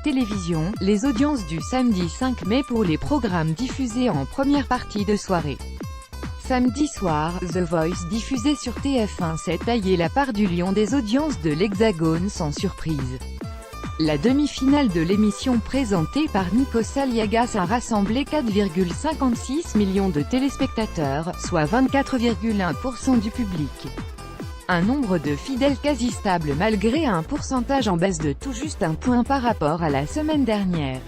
Télévision, les audiences du samedi 5 mai pour les programmes diffusés en première partie de soirée. Samedi soir, The Voice diffusé sur TF1 s'est taillé la part du lion des audiences de l'Hexagone sans surprise. La demi-finale de l'émission présentée par Nico Saliagas a rassemblé 4,56 millions de téléspectateurs, soit 24,1% du public. Un nombre de fidèles quasi stable malgré un pourcentage en baisse de tout juste 1 point par rapport à la semaine dernière.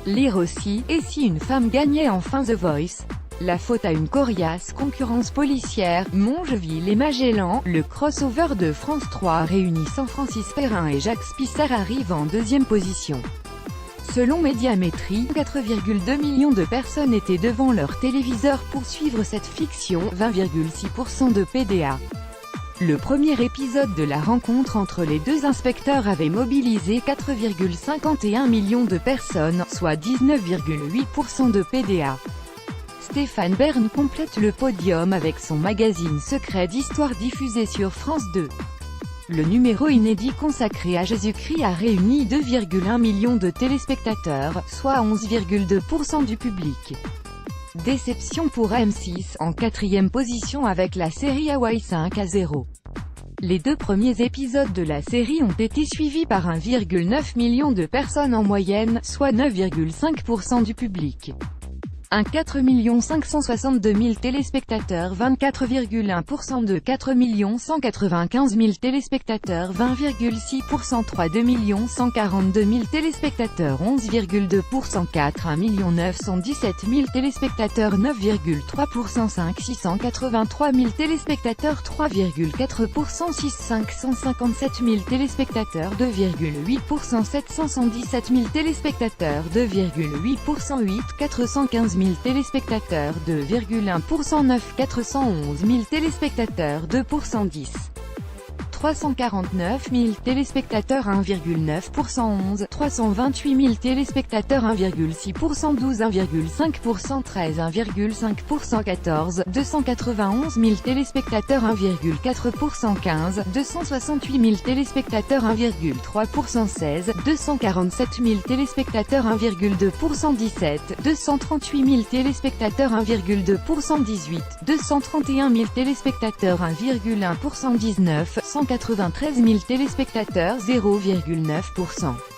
Lire aussi, et si une femme gagnait enfin The Voice? La faute à une coriace concurrence policière, Mongeville et Magellan, le crossover de France 3 réunissant Francis Perrin et Jacques Spicer arrive en deuxième position. Selon Médiamétrie, 4,2 millions de personnes étaient devant leur téléviseur pour suivre cette fiction, 20,6% de PDA. Le premier épisode de la rencontre entre les deux inspecteurs avait mobilisé 4,51 millions de personnes, soit 19,8% de PDA. Stéphane Bern complète le podium avec son magazine secret d'histoire diffusé sur France 2. Le numéro inédit consacré à Jésus-Christ a réuni 2,1 millions de téléspectateurs, soit 11,2% du public. Déception pour M6, en quatrième position avec la série Hawaii 5-0. Les deux premiers épisodes de la série ont été suivis par 1,9 million de personnes en moyenne, soit 9,5% du public. 4 562 000 téléspectateurs 24,1% de 4 195 000 téléspectateurs 20,6% 3 2 142 000 téléspectateurs 11,2% 4 1 917 000 téléspectateurs 9,3% 5 683 000 téléspectateurs 3,4% 6 557 000 téléspectateurs 2,8% 717 000 téléspectateurs 2,8% 8 415 000 téléspectateurs 2,1% 9 411 000 téléspectateurs 2% 10 349 000 téléspectateurs 1,9% 11 328 000 téléspectateurs 1,6% 12 1,5% 13 1,5% 14 291 000 téléspectateurs 1,4% 15 268 000 téléspectateurs 1,3% 16 247 000 téléspectateurs 1,2% 17 238 000 téléspectateurs 1,2% 18 231 000 téléspectateurs 1,1% 19 193 000 téléspectateurs 0,9%.